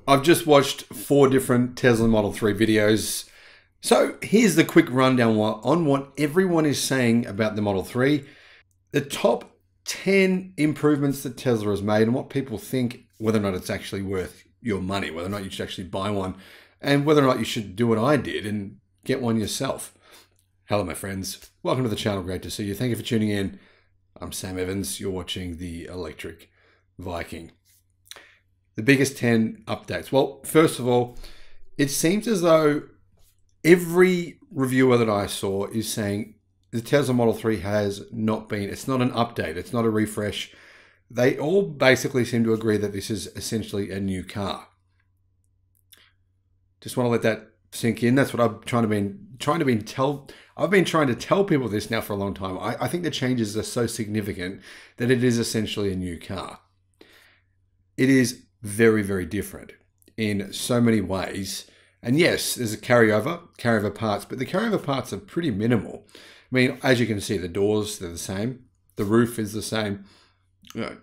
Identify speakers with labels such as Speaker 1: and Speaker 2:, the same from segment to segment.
Speaker 1: I've just watched 4 different Tesla Model 3 videos. So here's the quick rundown on what everyone is saying about the Model 3. The top 10 improvements that Tesla has made and what people think, whether or not it's actually worth your money, whether or not you should actually buy one, and whether or not you should do what I did and get one yourself. Hello, my friends. Welcome to the channel. Great to see you. Thank you for tuning in. I'm Sam Evans. You're watching the Electric Viking. The biggest 10 updates. Well, first of all, it seems as though every reviewer that I saw is saying the Tesla Model 3 has not been, it's not an update, it's not a refresh. They all basically seem to agree that this is essentially a new car. Just want to let that sink in. That's what I've I've been trying to tell people this now for a long time. I think the changes are so significant that it is essentially a new car. It is very, very different in so many ways. And yes, there's a carryover parts, but the carryover parts are pretty minimal. I mean, as you can see, the doors, they're the same. The roof is the same.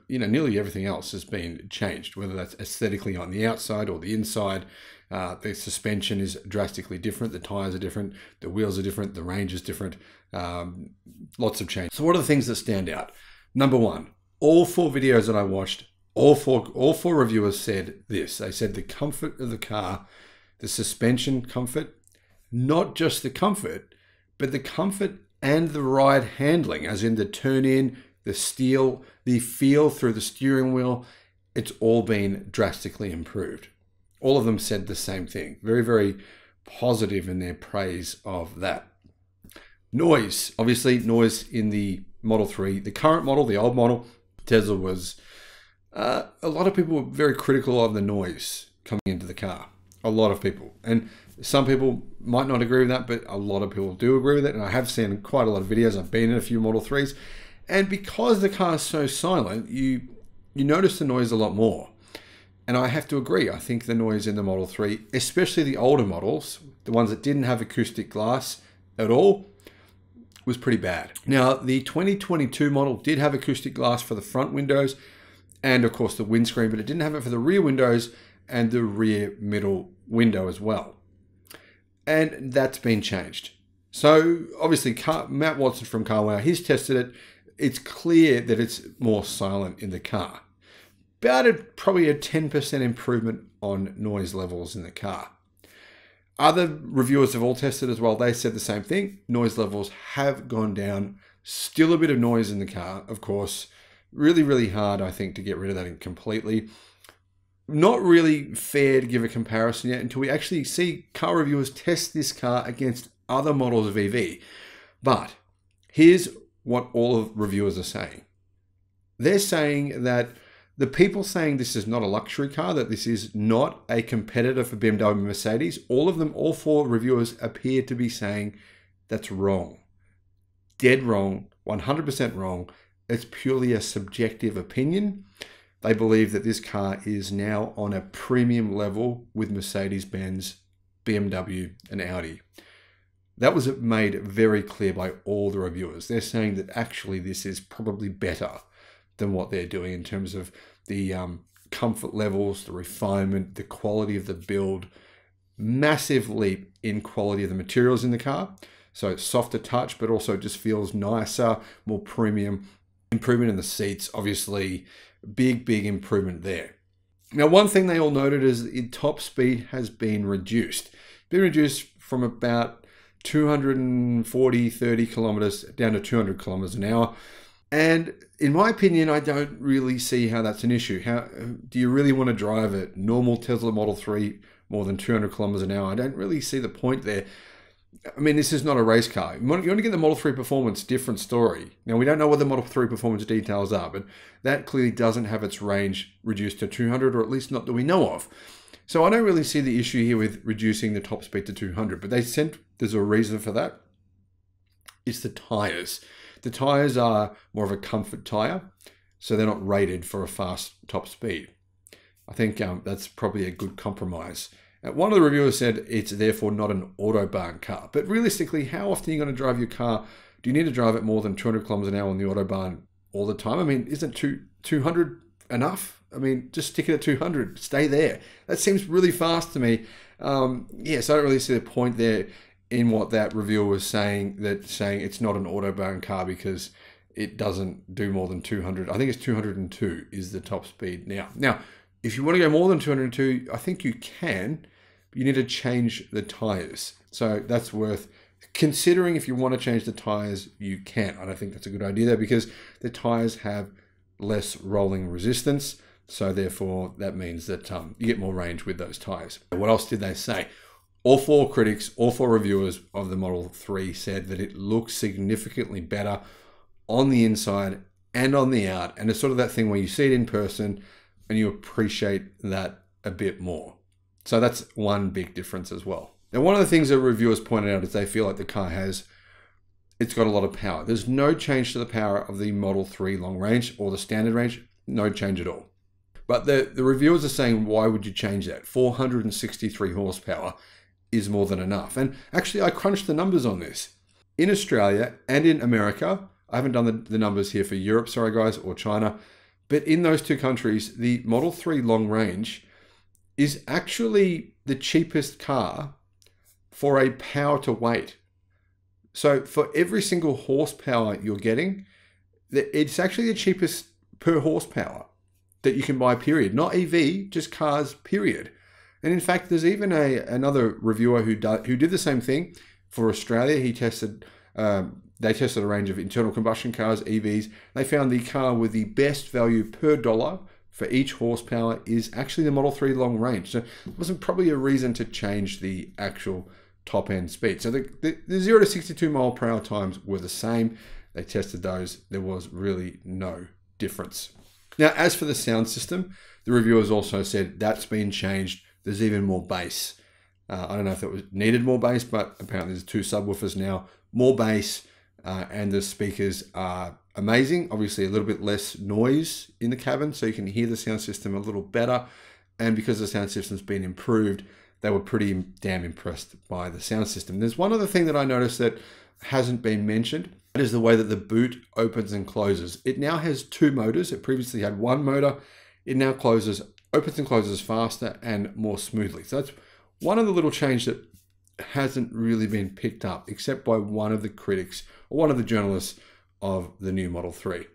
Speaker 1: Nearly everything else has been changed, whether that's aesthetically on the outside or the inside. The suspension is drastically different. The tires are different. The wheels are different. The range is different. Lots of change. So what are the things that stand out? Number one, all 4 videos that I watched, all four reviewers said this. They said the comfort of the car, the suspension comfort, not just the comfort, but the comfort and the ride handling, as in the turn in, the steel, the feel through the steering wheel, it's all been drastically improved. All of them said the same thing. Very, very positive in their praise of that. Noise, obviously noise in the Model 3. The current model, the old model, Tesla was, a lot of people were very critical of the noise coming into the car. A lot of people. And some people might not agree with that, but a lot of people do agree with it. And I have seen quite a lot of videos. I've been in a few Model 3s. And because the car is so silent, you notice the noise a lot more. And I have to agree. I think the noise in the Model 3, especially the older models, the ones that didn't have acoustic glass at all, was pretty bad. Now, the 2022 model did have acoustic glass for the front windows and, of course, the windscreen, but it didn't have it for the rear windows and the rear middle window as well. And that's been changed. So, obviously, Matt Watson from CarWow, he's tested it. It's clear that it's more silent in the car. Probably a 10% improvement on noise levels in the car. Other reviewers have all tested as well. They said the same thing. Noise levels have gone down. Still a bit of noise in the car, of course. Really, really hard, I think, to get rid of that completely. Not really fair to give a comparison yet until we actually see car reviewers test this car against other models of EV. But here's what all of reviewers are saying. They're saying that the people saying this is not a luxury car, that this is not a competitor for BMW and Mercedes, all 4 reviewers appear to be saying that's wrong. Dead wrong, 100% wrong. It's purely a subjective opinion. They believe that this car is now on a premium level with Mercedes-Benz, BMW, and Audi. That was made very clear by all the reviewers. They're saying that actually this is probably better than what they're doing in terms of the comfort levels, the refinement, the quality of the build. Massive leap in quality of the materials in the car. So it's softer touch, but also just feels nicer, more premium. Improvement in the seats, obviously, big improvement there. Now, one thing they all noted is the top speed has been reduced. Been reduced from about 230 kilometers down to 200 kilometers an hour. And in my opinion, I don't really see how that's an issue. How do you really want to drive a normal Tesla Model 3 more than 200 kilometers an hour? I don't really see the point there. I mean, this is not a race car. You want to get the Model 3 Performance, different story. Now, we don't know what the Model 3 Performance details are, but that clearly doesn't have its range reduced to 200, or at least not that we know of. So I don't really see the issue here with reducing the top speed to 200, but they said there's a reason for that. It's the tires. The tires are more of a comfort tire, so they're not rated for a fast top speed. I think that's probably a good compromise. One of the reviewers said it's therefore not an Autobahn car. But realistically, how often are you going to drive your car? Do you need to drive it more than 200 kilometers an hour on the Autobahn all the time? I mean, isn't 200 enough? I mean, just stick it at 200, stay there. That seems really fast to me. Yeah, so I don't really see the point there in what that reviewer was saying, saying it's not an autobahn car because it doesn't do more than 200. I think it's 202 is the top speed now. Now, if you want to go more than 202, I think you can, but you need to change the tires. So that's worth considering. If you want to change the tires, you can. I don't think that's a good idea though, because the tires have less rolling resistance. So therefore, that means that you get more range with those tires. What else did they say? All four critics, all four reviewers of the Model 3 said that it looks significantly better on the inside and on the out. And it's sort of that thing where you see it in person and you appreciate that a bit more. So that's one big difference as well. Now, one of the things that reviewers pointed out is they feel like the car it's got a lot of power. There's no change to the power of the Model 3 long range or the standard range, no change at all. But the reviewers are saying, why would you change that? 463 horsepower is more than enough. And actually, I crunched the numbers on this. In Australia and in America, I haven't done the numbers here for Europe, sorry guys, or China, but in those two countries, the Model 3 long range is actually the cheapest car for a power to weight. So for every single horsepower you're getting, it's actually the cheapest per horsepower that you can buy, period. Not EV, just cars, period. And in fact, there's even another reviewer who did the same thing for Australia. They tested a range of internal combustion cars, EVs. They found the car with the best value per dollar for each horsepower is actually the Model 3 long range. So it wasn't probably a reason to change the actual top end speed. So the 0 to 62 mile per hour times were the same. They tested those. There was really no difference. Now, as for the sound system, the reviewers also said that's been changed. There's even more bass. I don't know if that was needed more bass, but apparently there's two subwoofers now, more bass, and the speakers are amazing. Obviously a little bit less noise in the cabin, so you can hear the sound system a little better. And because the sound system's been improved, they were pretty damn impressed by the sound system. There's one other thing that I noticed that hasn't been mentioned. That is the way that the boot opens and closes. It now has two motors. It previously had one motor. It now opens and closes faster and more smoothly. So that's one of the little change that hasn't really been picked up, except by one of the critics or one of the journalists of the new Model 3.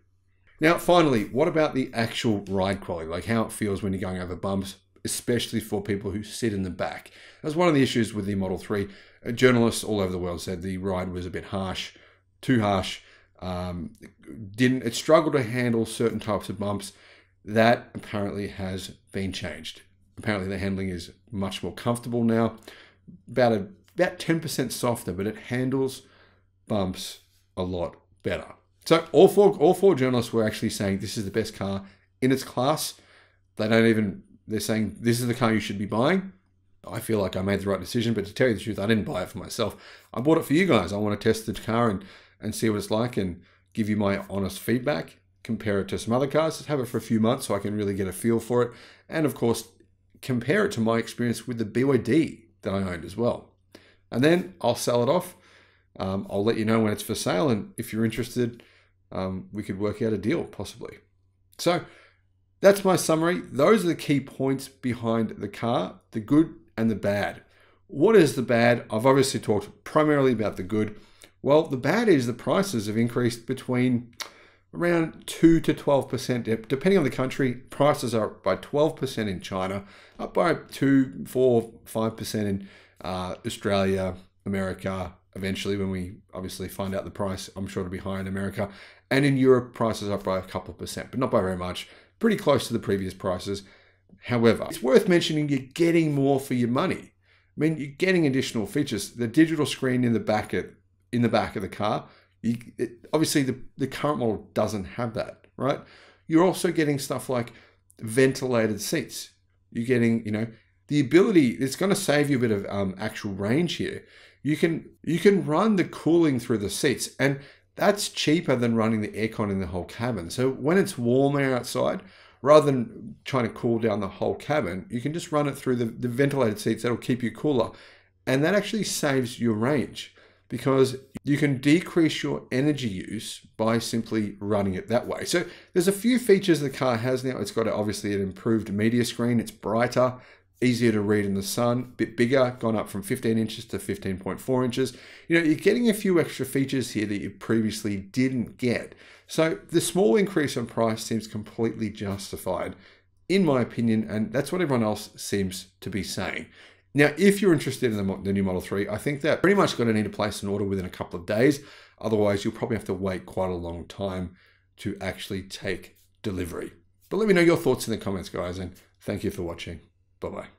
Speaker 1: Now, finally, what about the actual ride quality? Like how it feels when you're going over bumps, especially for people who sit in the back. That's one of the issues with the Model 3. Journalists all over the world said the ride was a bit harsh, too harsh. It struggled to handle certain types of bumps. That apparently has been changed. Apparently the handling is much more comfortable now, about 10% softer, but it handles bumps a lot better. So all four journalists were actually saying this is the best car in its class. They're saying this is the car you should be buying. I feel like I made the right decision, but to tell you the truth, I didn't buy it for myself. I bought it for you guys. I want to test the car and see what it's like and give you my honest feedback, compare it to some other cars, just have it for a few months so I can really get a feel for it. And of course, compare it to my experience with the BYD that I owned as well. And then I'll sell it off. I'll let you know when it's for sale. And if you're interested, we could work out a deal possibly. So that's my summary. Those are the key points behind the car, the good and the bad. What is the bad? I've obviously talked primarily about the good. Well, the bad is the prices have increased between around 2 to 12%. Depending on the country, prices are up by 12% in China, up by 2, 4, 5% in Australia, America. Eventually, when we obviously find out the price, I'm sure it'll be higher in America. And in Europe, prices are up by a couple of percent, but not by very much. Pretty close to the previous prices. However, it's worth mentioning you're getting more for your money. I mean, you're getting additional features. The digital screen in the back of the car. Obviously, the current model doesn't have that, right? You're also getting stuff like ventilated seats. You're getting, the ability. It's going to save you a bit of actual range here. You can run the cooling through the seats, and that's cheaper than running the aircon in the whole cabin. So when it's warmer outside, rather than trying to cool down the whole cabin, you can just run it through the ventilated seats. That'll keep you cooler, and that actually saves your range. because you can decrease your energy use by simply running it that way. So there's a few features the car has now. It's got obviously an improved media screen. It's brighter, easier to read in the sun, a bit bigger, gone up from 15 inches to 15.4 inches. You know, you're getting a few extra features here that you previously didn't get. So the small increase in price seems completely justified, in my opinion, and that's what everyone else seems to be saying. Now, if you're interested in the new Model 3, I think that pretty much going to need to place an order within a couple of days. Otherwise, you'll probably have to wait quite a long time to actually take delivery. But let me know your thoughts in the comments, guys, and thank you for watching. Bye-bye.